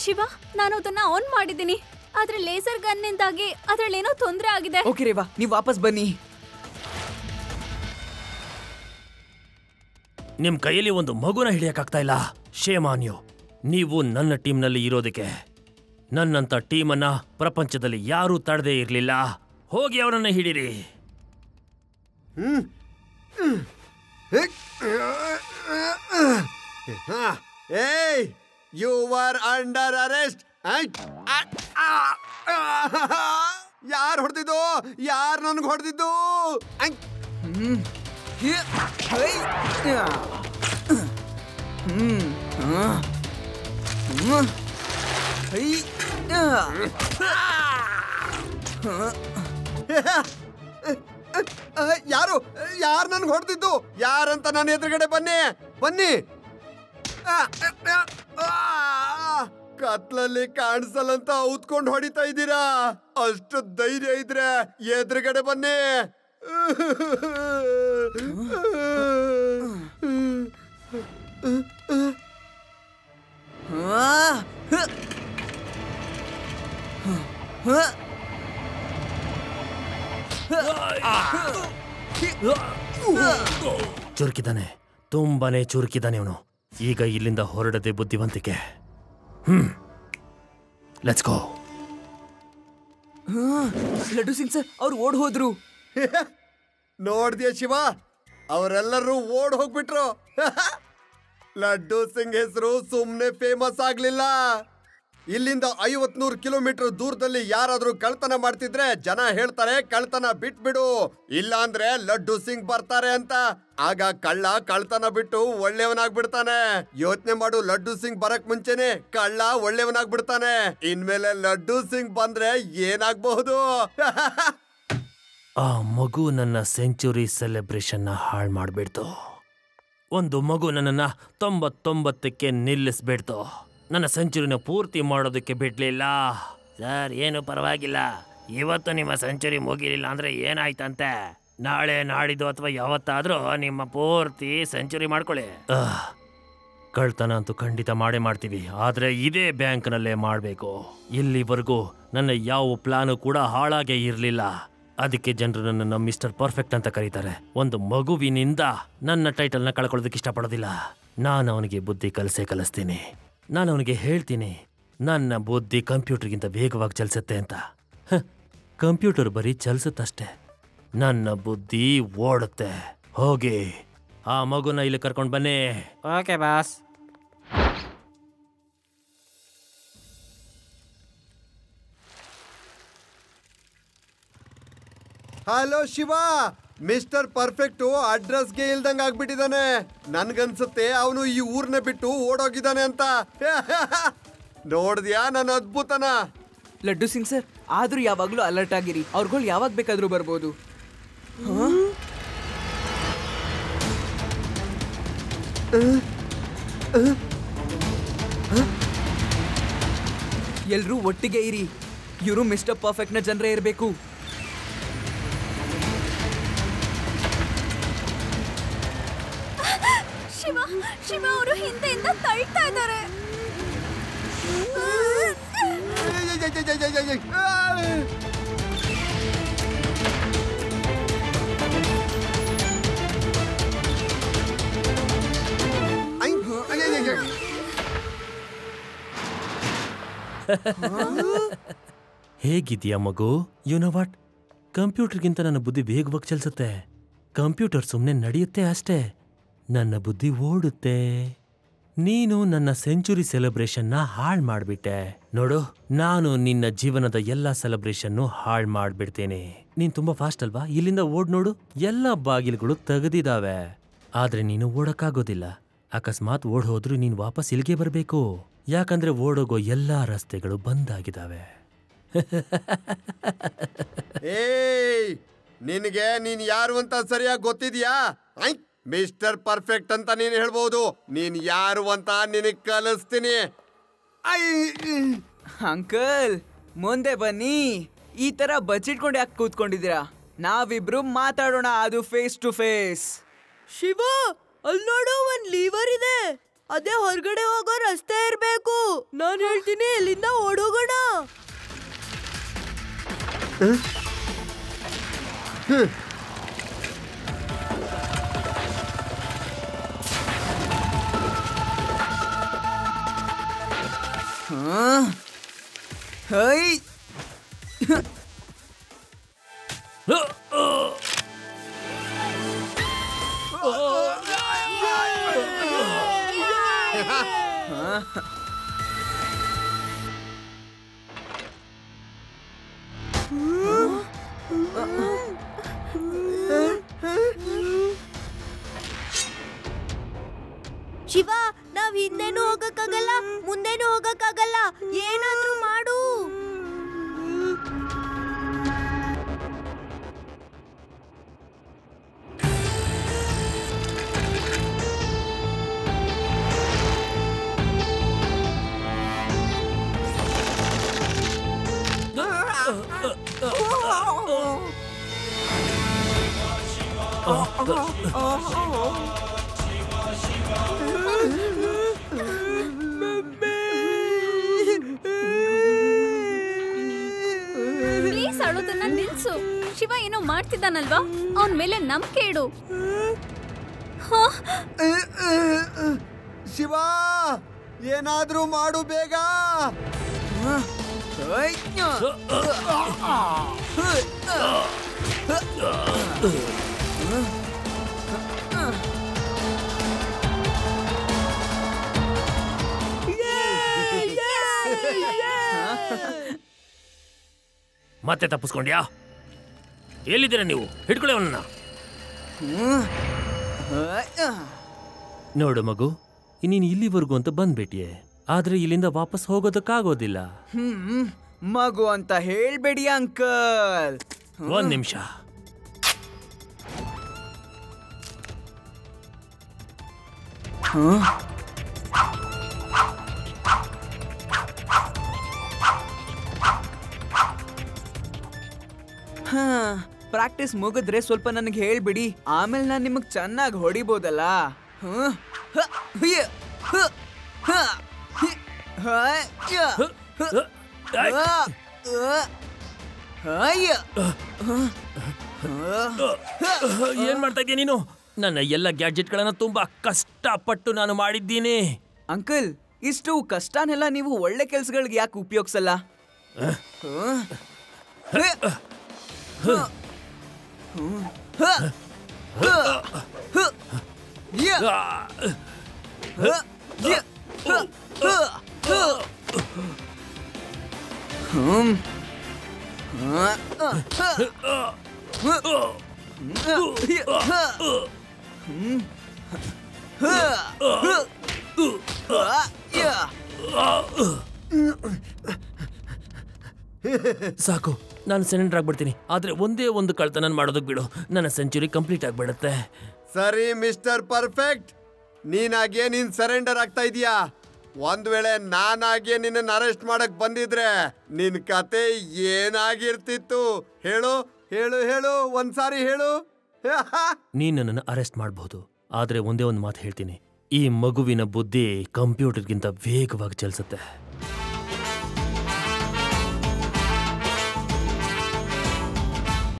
ಶಿವ, ನಾನು ಅದನ್ನ ಆನ್ ಮಾಡಿದ್ದೀನಿ. ಆದ್ರೆ ಲೇಸರ್ ಗನ್ ನಿಂದಾಗಿ ಅದ್ರಲ್ಲೇನೋ ತೊಂದರೆ ಆಗಿದೆ. ಓಕೆ ರೇವಾ, ನೀವು ವಾಪಸ್ ಬನ್ನಿ. ನಿಮ್ ಕೈಯಲ್ಲಿ ಒಂದು ಮಗುನ ಹಿಡಿಯಕ್ಕಾಗ್ತಾ ಇಲ್ಲ. Shame on you. ನೀವು ನನ್ನ ಟೀಮ್ನಲ್ಲಿ ಇರೋದಕ್ಕೆ. ನನ್ನಂತ ಟೀಮನ್ನ ಪ್ರಪಂಚದಲ್ಲಿ ಯಾರೂ ತಡದೇ ಇರ್ಲಿಲ್ಲ. ಹೋಗಿ ಅವರನ್ನ ಹಿಡೀರಿ. ಏಯ್, ಯು ಆರ್ ಅಂಡರ್ ಅರೆಸ್ಟ್. ಯಾರು ಹೊಡೆದಿದ್ದು? ಯಾರು ನನ್ಗೆ ಹೊಡೆದಿದ್ದು? ಯಾರು ನನ್ಗೆ ಹೊಡೆದಿದ್ದು? ಯಾರಂತ ನನ್ನ ಎದುರುಗಡೆ ಬನ್ನಿ ಬನ್ನಿ. ಕತ್ಲಲ್ಲಿ ಕಾಣಿಸಲ್ಲಂತ ಔತ್ಕೊಂಡು ಹೊಡಿತಾ ಇದ್ದೀರಾ? ಅಷ್ಟು ಧೈರ್ಯ ಇದ್ರೆ ಎದುರುಗಡೆ ಬನ್ನಿ. ಚುರುಕಿದ್ದಾನೆ, ತುಂಬಾನೇ ಚುರುಕಿದ್ದಾನೆ ಅವನು. ಈಗ ಇಲ್ಲಿಂದ ಹೊರಡದೆ ಬುದ್ಧಿವಂತಿಕೆ. Let's go. Laddu Singh sir, ಅವ್ರು ಓಡ್ ಹೋದ್ರು. ನೋಡ್ದ್ಯಾ ಶಿವ, ಅವರೆಲ್ಲರೂ ಓಡ್ ಹೋಗ್ಬಿಟ್ರು. ಲಡ್ಡು ಸಿಂಗ್ ಹೆಸರು ಸುಮ್ನೆ ಫೇಮಸ್ ಆಗ್ಲಿಲ್ಲ. ಇಲ್ಲಿಂದ 50-100 ಕಿಲೋಮೀಟರ್ ದೂರದಲ್ಲಿ ಯಾರಾದ್ರೂ ಕಳ್ತನ ಮಾಡ್ತಿದ್ರೆ ಜನ ಹೇಳ್ತಾರೆ ಕಳ್ತನ ಬಿಟ್ಬಿಡು, ಇಲ್ಲ ಅಂದ್ರೆ ಲಡ್ಡು ಸಿಂಗ್ ಬರ್ತಾರೆ ಅಂತ. ಆಗ ಕಳ್ಳ ಕಳ್ತನ ಬಿಟ್ಟು ಒಳ್ಳೆಯವನಾಗ್ಬಿಡ್ತಾನೆ. ಯೋಚನೆ ಮಾಡು, ಲಡ್ಡು ಸಿಂಗ್ ಬರಕ್ ಮುಂಚೆನೆ ಕಳ್ಳ ಒಳ್ಳೆಯವನಾಗ್ಬಿಡ್ತಾನೆ. ಇನ್ಮೇಲೆ ಲಡ್ಡು ಸಿಂಗ್ ಬಂದ್ರೆ ಏನಾಗಬಹುದು? ಆ ಮಗು ನನ್ನ ಸೆಂಚುರಿ ಸೆಲೆಬ್ರೇಷನ್ನ ಹಾಳು ಮಾಡ್ಬಿಡ್ತು. ಒಂದು ಮಗು ನನ್ನನ್ನ 99ಕ್ಕೆ ನಿಲ್ಲಿಸ್ಬಿಡ್ತು. ನನ್ನ ಸೆಂಚುರಿನ ಪೂರ್ತಿ ಮಾಡೋದಕ್ಕೆ ಬಿಡ್ಲಿಲ್ಲ. ಸರ್, ಏನು ಪರವಾಗಿಲ್ಲ. ಇವತ್ತು ನಿಮ್ಮ ಸೆಂಚುರಿ ಮುಗಿಲಿಲ್ಲ ಅಂದ್ರೆ ಏನಾಯ್ತಂತೆ? ನಾಳೆ ನಾಡಿದ್ದು ಅಥವಾ ಯಾವತ್ತಾದ್ರೂ ನಿಮ್ಮ ಪೂರ್ತಿ ಸೆಂಚುರಿ ಮಾಡ್ಕೊಳ್ಳಿ. ಕಳ್ತನ ಅಂತೂ ಖಂಡಿತ ಮಾಡೇ ಮಾಡ್ತೀವಿ, ಆದ್ರೆ ಇದೇ ಬ್ಯಾಂಕ್ನಲ್ಲೇ ಮಾಡಬೇಕು. ಇಲ್ಲಿವರೆಗೂ ನನ್ನ ಯಾವ ಪ್ಲಾನು ಕೂಡ ಹಾಳಾಗೇ ಇರಲಿಲ್ಲ. ಅದಕ್ಕೆ ಜನರು ನನ್ನನ್ನು ಮಿಸ್ಟರ್ ಪರ್ಫೆಕ್ಟ್ ಅಂತ ಕರೀತಾರೆ. ಒಂದು ಮಗುವಿನಿಂದ ನನ್ನ ಟೈಟಲ್ನ ಕಳ್ಕೊಳ್ಳೋದಕ್ಕೆ ಇಷ್ಟಪಡೋದಿಲ್ಲ. ನಾನು ಅವನಿಗೆ ಬುದ್ಧಿ ಕಲಿಸ್ತೀನಿ. ನಾನು ಅವನಿಗೆ ಹೇಳ್ತೀನಿ, ನನ್ನ ಬುದ್ಧಿ ಕಂಪ್ಯೂಟರ್ಗಿಂತ ವೇಗವಾಗಿ ಚಲಿಸುತ್ತೆ ಅಂತ. ಕಂಪ್ಯೂಟರ್ ಬರೀ ಚಲಿಸುತ್ತಷ್ಟೆ, ನನ್ನ ಬುದ್ಧಿ ಓಡುತ್ತೆ. ಹೋಗಿ ಆ ಮಗುನ ಇಲ್ಲಿ ಕರ್ಕೊಂಡು ಬನ್ನಿ. Okay boss. Hello Shiva, mister perfect ಅಡ್ರೆಸ್ಗೆ ಇಲ್ದಂಗ ಆಗ್ಬಿಟ್ಟಿದ್ದಾನೆ. ನನ್ಗನ್ಸುತ್ತೆ ಅವನು ಈ ಊರ್ನ ಬಿಟ್ಟು ಓಡೋಗಿದ್ದಾನೆ ಅಂತ. ನೋಡ್ದ್ಯಾ ನನ್ನ ಅದ್ಭುತನ? ಲಡ್ಡು ಸಿಂಗ್ ಸರ್, ಆದ್ರೂ ಯಾವಾಗ್ಲೂ ಅಲರ್ಟ್ ಆಗಿರಿ. ಅವ್ರುಗಳು ಯಾವಾಗ ಬೇಕಾದ್ರೂ ಬರ್ಬೋದು. ಎಲ್ರೂ ಒಟ್ಟಿಗೆ ಇರಿ. ಇವರು ಮಿಸ್ಟರ್ ಪರ್ಫೆಕ್ಟ್ ನ ಜನರೇ ಇರಬೇಕು. ಶಿವ ಅವರು ಹಿಂದೆಯಿಂದ ತಳ್ತಾ ಇದ್ದಾರೆ. ಹೇಗಿದ್ಯಾ ಮಗು? ಯು ನೋ ವಾಟ್, ಕಂಪ್ಯೂಟರ್ಗಿಂತ ನನ್ನ ಬುದ್ಧಿ ವೇಗವಾಗಿ ಚಲಿಸುತ್ತೆ. ಕಂಪ್ಯೂಟರ್ ಸುಮ್ಮನೆ ನಡೆಯುತ್ತೆ ಅಷ್ಟೇ, ನನ್ನ ಬುದ್ಧಿ ಓಡುತ್ತೆ. ನೀನು ನನ್ನ ಸೆಂಚುರಿ ಸೆಲೆಬ್ರೇಷನ್ನ ಹಾಳು ಮಾಡ್ಬಿಟ್ಟೆ. ನೋಡು, ನಾನು ನಿನ್ನ ಜೀವನದ ಎಲ್ಲಾ ಸೆಲೆಬ್ರೇಷನ್ನು ಹಾಳು ಮಾಡ್ಬಿಡ್ತೇನೆ. ನೀನ್ ತುಂಬಾ ಫಾಸ್ಟ್ ಅಲ್ವಾ? ಇಲ್ಲಿಂದ ಓಡ್ ನೋಡು, ಎಲ್ಲ ಬಾಗಿಲುಗಳು ತೆಗೆದಿದ್ದಾವೆ. ಆದ್ರೆ ನೀನು ಓಡಕ್ಕಾಗೋದಿಲ್ಲ. ಅಕಸ್ಮಾತ್ ಓಡ್ ಹೋದ್ರೂ ನೀನ್ ವಾಪಸ್ ಇಲ್ಲಿಗೆ ಬರಬೇಕು, ಯಾಕಂದ್ರೆ ಓಡೋಗೋ ಎಲ್ಲಾ ರಸ್ತೆಗಳು ಬಂದಾಗಿದ್ದಾವೆ. ಏಯ್, ನಿನಗೆ ನೀನ್ ಯಾರು ಅಂತ ಸರಿಯಾಗಿ ಗೊತ್ತಿದ್ಯಾ? ಮಿಸ್ಟರ್ ಪರ್ಫೆಕ್ಟ್ ಅಂತ ನೀನು ಹೇಳ್ಬೋದು. ನೀನ್ ಯಾರು ಅಂತ ನಿನಗೆ ಕಲಿಸ್ತೀನಿ. ಅಂಕಲ್, ಮುಂದೆ ಬನ್ನಿ. ಈ ತರ ಬಚ್ಚಿಟ್ಕೊಂಡು ಯಾಕೆ ಕೂತ್ಕೊಂಡಿದ್ದೀರಾ? ನಾವಿಬ್ರು ಮಾತಾಡೋಣ, ಅದು ಫೇಸ್ ಟು ಫೇಸ್. ಶಿವ, ಅಲ್ಲಿ ನೋಡು, ಒಂದ್ ಲೀವರ್ ಇದೆ. ಅದೇ ಹೊರಗಡೆ ಹೋಗೋ ರಸ್ತೆ ಇರ್ಬೇಕು. ನಾನು ಹೇಳ್ತೀನಿ ಇಲ್ಲಿಂದ ಓಡೋಗೋಣ. ಹೈ ಶಿವ, ನಾವ್ ಹಿಂದೆನೂ ಹೋಗಕ್ಕಾಗಲ್ಲ, ಮುಂದೆನೂ ಹೋಗಕ್ಕಾಗಲ್ಲ. ಏನಾದ್ರೂ ಮಾಡು. ಪ್ಲೀಸ್ ಅಳೋದನ್ನ ನಿಲ್ಸು. ಶಿವ ಏನೋ ಮಾಡ್ತಿದ್ದಾನಲ್ವಾ, ಅವನ್ ಮೇಲೆ ನಂಬಿಕೆ ಇಡು. ಶಿವ, ಏನಾದ್ರೂ ಮಾಡು ಬೇಗ. ಮತ್ತೆ ತಪ್ಪಿಸ್ಕೊಂಡ್ಯಾ? ಎಲ್ಲಿದ್ದೀರಾ ನೀವು? ಹಿಡ್ಕೊಳ್ಳಿ ಅವನನ್ನ. ನೋಡು ಮಗು, ನೀನು ಇಲ್ಲಿವರೆಗೂ ಅಂತ ಬಂದ್ಬಿಟ್ಟಿಯೆ, ಆದ್ರೆ ಇಲ್ಲಿಂದ ವಾಪಸ್ ಹೋಗೋದಕ್ಕಾಗೋದಿಲ್ಲ. ಮಗು ಅಂತ ಹೇಳ್ಬೇಡಿ ಅಂಕಲ್. ಒಂದ್ ನಿಮಿಷ. ಪ್ರಾಕ್ಟೀಸ್ ಮುಗಿದ್ರೆ ಸ್ವಲ್ಪ ನನಗೆ ಹೇಳ್ಬಿಡಿ, ಆಮೇಲೆ ನಾನು ನಿಮಗ್ ಚೆನ್ನಾಗಿ ಹೊಡಿಬೋದಲ್ಲ. ಏನ್ ಮಾಡ್ತಾ ಇದೀಯ ನೀನು? ನನ್ನ ಎಲ್ಲ ಗ್ಯಾಡ್ಜೆಟ್ಗಳನ್ನ ತುಂಬಾ ಕಷ್ಟಪಟ್ಟು ನಾನು ಮಾಡಿದ್ದೀನಿ. ಅಂಕಲ್, ಇಷ್ಟು ಕಷ್ಟನೆಲ್ಲ ನೀವು ಒಳ್ಳೆ ಕೆಲ್ಸಗಳಿಗೆ ಯಾಕೆ ಉಪಯೋಗಿಸಲ್ಲ? ಸಾಕು, ನಾನು ಸರೆಂಡರ್ ಆಗ್ಬಿಡ್ತೀನಿ. ಆದ್ರೆ ಒಂದೇ ಒಂದು ಕಳ್ತನ ಮಾಡೋದಕ್ಕೆ ಬಿಡು, ನನ್ನ ಸೆಂಚುರಿ ಕಂಪ್ಲೀಟ್ ಆಗ್ಬಿಡುತ್ತೆ. ಸರಿ ಮಿಸ್ಟರ್ ಪರ್ಫೆಕ್ಟ್, ನೀನಾಗೆ ನೀನ್ ಸರೆಂಡರ್ ಆಗ್ತಾ ಇದೀಯಾ. ಒಂದ್ ವೇಳೆ ನಾನಾಗೆ ನಿನ್ನ ಅರೆಸ್ಟ್ ಮಾಡಕ್ ಬಂದಿದ್ರೆ ನಿನ್ ಕತೆ ಏನಾಗಿರ್ತಿತ್ತು ಹೇಳು ಹೇಳು ಹೇಳು, ಒಂದ್ಸಾರಿ ಹೇಳು. ನೀನು ನನ್ನನ್ನು ಅರೆಸ್ಟ್ ಮಾಡಬಹುದು, ಆದ್ರೆ ಒಂದೇ ಒಂದು ಮಾತು ಹೇಳ್ತೀನಿ, ಈ ಮಗುವಿನ ಬುದ್ಧಿ ಕಂಪ್ಯೂಟರ್ಗಿಂತ ವೇಗವಾಗಿ ಚಲಿಸುತ್ತೆ.